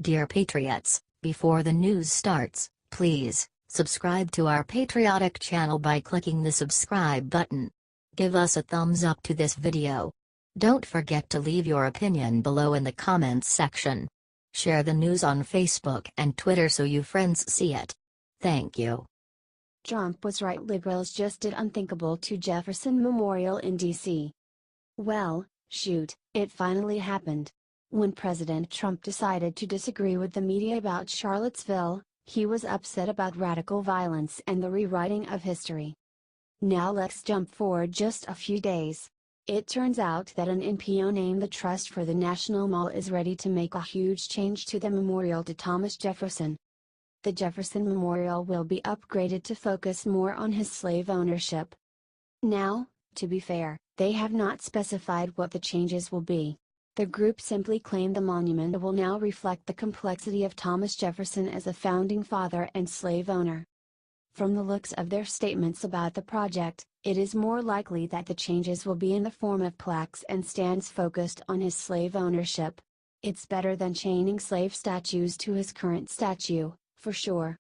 Dear Patriots, before the news starts, please subscribe to our patriotic channel by clicking the subscribe button. Give us a thumbs up to this video. Don't forget to leave your opinion below in the comments section. Share the news on Facebook and Twitter so you friends see it. Thank you. Trump was right, liberals just did unthinkable to Jefferson Memorial in D.C. Well, shoot, it finally happened. When President Trump decided to disagree with the media about Charlottesville, he was upset about radical violence and the rewriting of history. Now let's jump forward just a few days. It turns out that an NPO named the Trust for the National Mall is ready to make a huge change to the memorial to Thomas Jefferson. The Jefferson Memorial will be upgraded to focus more on his slave ownership. Now, to be fair, they have not specified what the changes will be. The group simply claimed the monument will now reflect the complexity of Thomas Jefferson as a founding father and slave owner. From the looks of their statements about the project, it is more likely that the changes will be in the form of plaques and stands focused on his slave ownership. It's better than chaining slave statues to his current statue, for sure.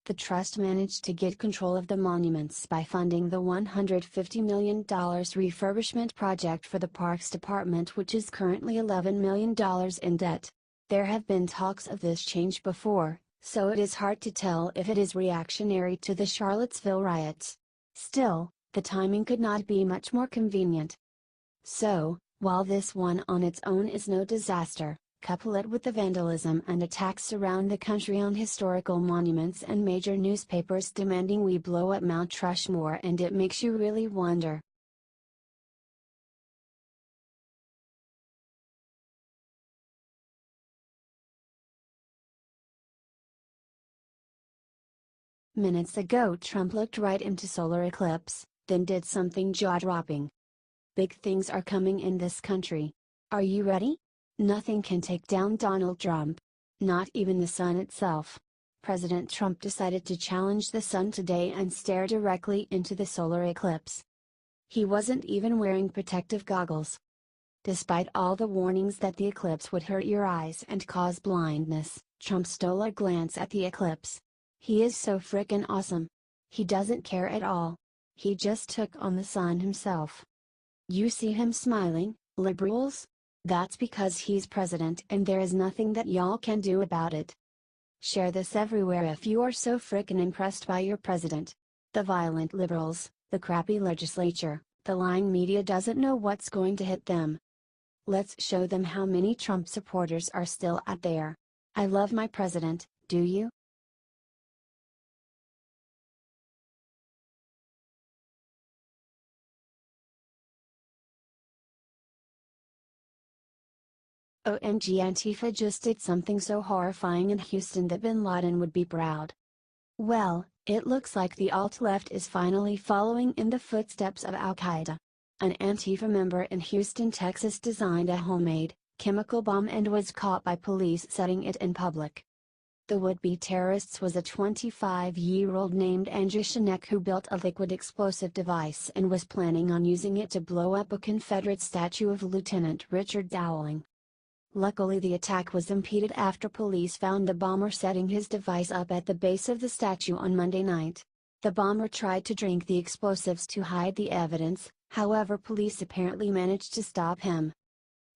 The trust managed to get control of the monuments by funding the $150 million refurbishment project for the Parks Department, which is currently $11 million in debt. There have been talks of this change before, so it is hard to tell if it is reactionary to the Charlottesville riots. Still, the timing could not be much more convenient. So, while this one on its own is no disaster, couple it with the vandalism and attacks around the country on historical monuments and major newspapers demanding we blow up Mount Rushmore, and it makes you really wonder. Minutes ago Trump looked right into solar eclipse, then did something jaw-dropping. Big things are coming in this country. Are you ready? Nothing can take down Donald Trump. Not even the sun itself. President Trump decided to challenge the sun today and stare directly into the solar eclipse. He wasn't even wearing protective goggles. Despite all the warnings that the eclipse would hurt your eyes and cause blindness, Trump stole a glance at the eclipse. He is so frickin' awesome. He doesn't care at all. He just took on the sun himself. You see him smiling, liberals? That's because he's president and there is nothing that y'all can do about it. Share this everywhere if you are so frickin' impressed by your president. The violent liberals, the crappy legislature, the lying media doesn't know what's going to hit them. Let's show them how many Trump supporters are still out there. I love my president, do you? OMG, Antifa just did something so horrifying in Houston that bin Laden would be proud. Well, it looks like the alt-left is finally following in the footsteps of Al-Qaeda. An Antifa member in Houston, Texas designed a homemade, chemical bomb and was caught by police setting it in public. The would-be terrorist was a 25-year-old named Andrew Shanek who built a liquid explosive device and was planning on using it to blow up a Confederate statue of Lieutenant Richard Dowling. Luckily the attack was impeded after police found the bomber setting his device up at the base of the statue on Monday night. The bomber tried to drink the explosives to hide the evidence, however police apparently managed to stop him.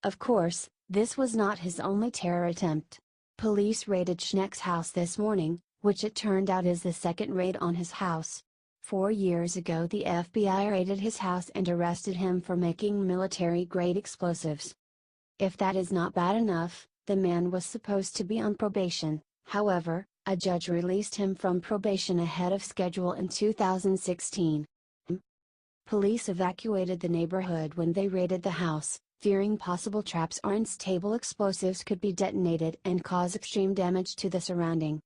Of course, this was not his only terror attempt. Police raided Schnek's house this morning, which it turned out is the second raid on his house. 4 years ago the FBI raided his house and arrested him for making military-grade explosives. If that is not bad enough, the man was supposed to be on probation. However, a judge released him from probation ahead of schedule in 2016. Police evacuated the neighborhood when they raided the house, fearing possible traps or unstable explosives could be detonated and cause extreme damage to the surrounding.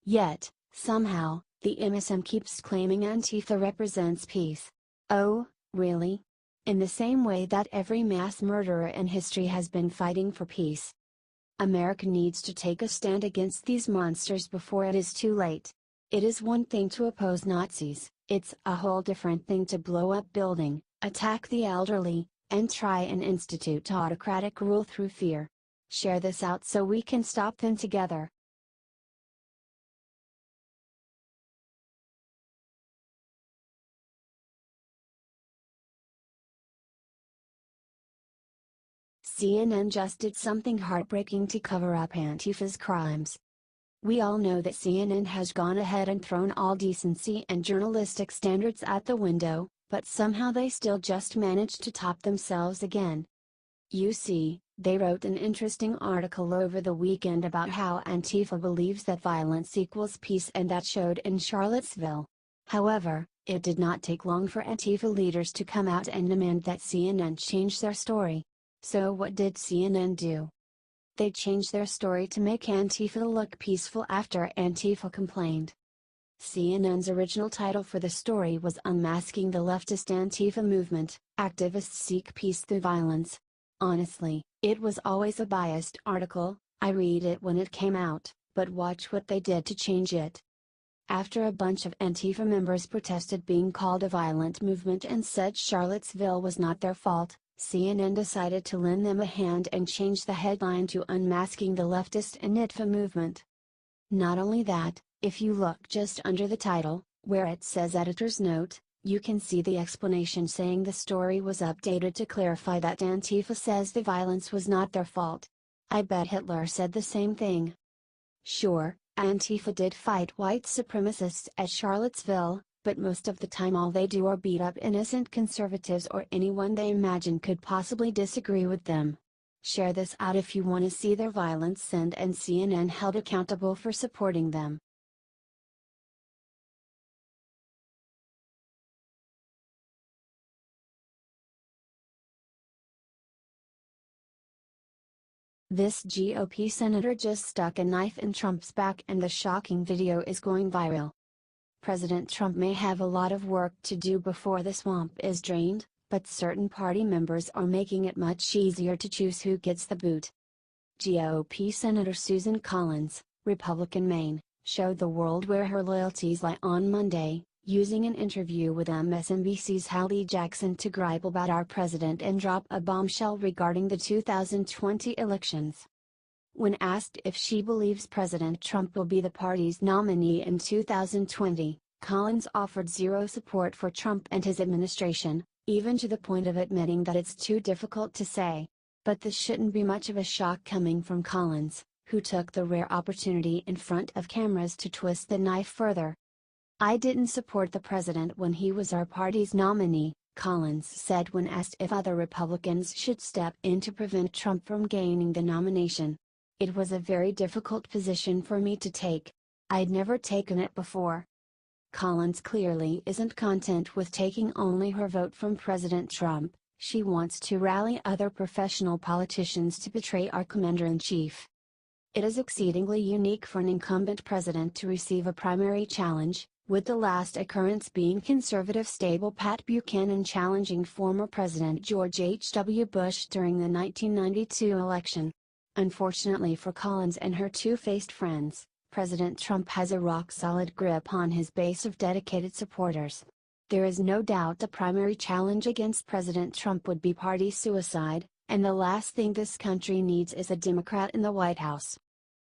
Yet, somehow, the MSM keeps claiming Antifa represents peace. Oh, really? In the same way that every mass murderer in history has been fighting for peace. America needs to take a stand against these monsters before it is too late. It is one thing to oppose Nazis, it's a whole different thing to blow up building, attack the elderly, and try and institute autocratic rule through fear. Share this out so we can stop them together. CNN just did something heartbreaking to cover up Antifa's crimes. We all know that CNN has gone ahead and thrown all decency and journalistic standards out the window, but somehow they still just managed to top themselves again. You see, they wrote an interesting article over the weekend about how Antifa believes that violence equals peace, and that showed in Charlottesville. However, it did not take long for Antifa leaders to come out and demand that CNN change their story. So what did CNN do? They changed their story to make Antifa look peaceful after Antifa complained. CNN's original title for the story was "Unmasking the Leftist Antifa Movement, Activists Seek Peace Through Violence." Honestly, it was always a biased article. I read it when it came out, but watch what they did to change it. After a bunch of Antifa members protested being called a violent movement and said Charlottesville was not their fault, CNN decided to lend them a hand and change the headline to "Unmasking the Leftist Antifa Movement." Not only that, if you look just under the title, where it says Editor's Note, you can see the explanation saying the story was updated to clarify that Antifa says the violence was not their fault. I bet Hitler said the same thing. Sure, Antifa did fight white supremacists at Charlottesville, but most of the time all they do are beat up innocent conservatives or anyone they imagine could possibly disagree with them. Share this out if you want to see their violence and CNN held accountable for supporting them. This GOP senator just stuck a knife in Trump's back and the shocking video is going viral. President Trump may have a lot of work to do before the swamp is drained, but certain party members are making it much easier to choose who gets the boot. GOP Senator Susan Collins, Republican Maine, showed the world where her loyalties lie on Monday, using an interview with MSNBC's Hallie Jackson to gripe about our president and drop a bombshell regarding the 2020 elections. When asked if she believes President Trump will be the party's nominee in 2020, Collins offered zero support for Trump and his administration, even to the point of admitting that it's too difficult to say. But this shouldn't be much of a shock coming from Collins, who took the rare opportunity in front of cameras to twist the knife further. "I didn't support the president when he was our party's nominee," Collins said when asked if other Republicans should step in to prevent Trump from gaining the nomination. "It was a very difficult position for me to take. I'd never taken it before." Collins clearly isn't content with taking only her vote from President Trump. She wants to rally other professional politicians to betray our commander-in-chief. It is exceedingly unique for an incumbent president to receive a primary challenge, with the last occurrence being conservative stable Pat Buchanan challenging former President George H.W. Bush during the 1992 election. Unfortunately for Collins and her two-faced friends, President Trump has a rock-solid grip on his base of dedicated supporters. There is no doubt the primary challenge against President Trump would be party suicide, and the last thing this country needs is a Democrat in the White House.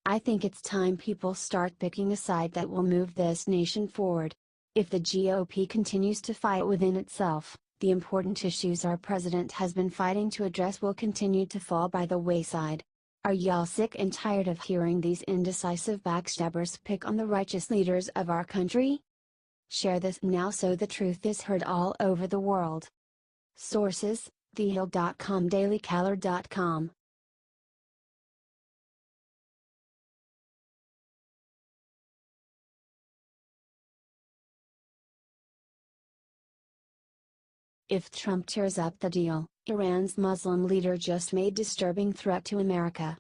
I think it's time people start picking a side that will move this nation forward. If the GOP continues to fight within itself, the important issues our president has been fighting to address will continue to fall by the wayside. Are y'all sick and tired of hearing these indecisive backstabbers pick on the righteous leaders of our country? Share this now so the truth is heard all over the world. Sources: TheHill.com, DailyCaller.com. If Trump tears up the deal, Iran's Muslim leader just made disturbing threat to America.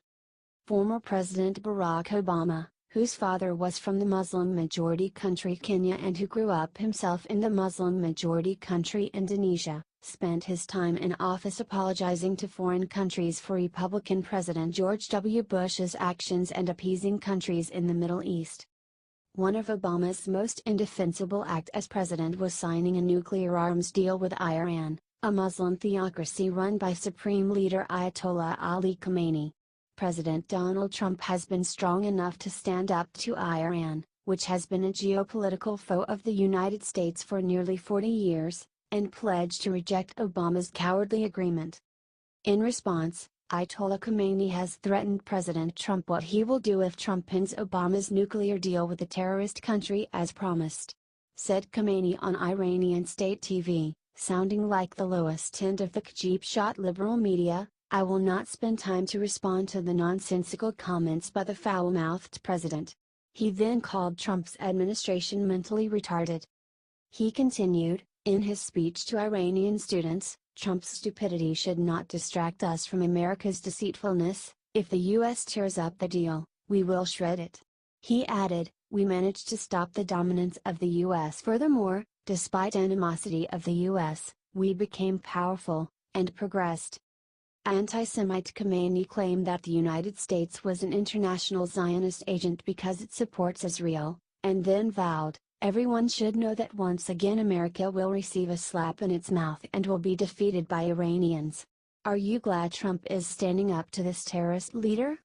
Former President Barack Obama, whose father was from the Muslim-majority country Kenya and who grew up himself in the Muslim-majority country Indonesia, spent his time in office apologizing to foreign countries for Republican President George W. Bush's actions and appeasing countries in the Middle East. One of Obama's most indefensible acts as president was signing a nuclear arms deal with Iran, a Muslim theocracy run by Supreme Leader Ayatollah Ali Khamenei. President Donald Trump has been strong enough to stand up to Iran, which has been a geopolitical foe of the United States for nearly 40 years, and pledged to reject Obama's cowardly agreement. In response, Ayatollah Khomeini has threatened President Trump what he will do if Trump ends Obama's nuclear deal with the terrorist country as promised. Said Khomeini on Iranian state TV, sounding like the lowest end of the Kajib-shot liberal media, "I will not spend time to respond to the nonsensical comments by the foul-mouthed president." He then called Trump's administration mentally retarded. He continued, in his speech to Iranian students, "Trump's stupidity should not distract us from America's deceitfulness. If the US tears up the deal, we will shred it." He added, "We managed to stop the dominance of the US. Furthermore, despite animosity of the US, we became powerful, and progressed." Anti-Semite Khomeini claimed that the United States was an international Zionist agent because it supports Israel, and then vowed, "Everyone should know that once again America will receive a slap in its mouth and will be defeated by Iranians." Are you glad Trump is standing up to this terrorist leader?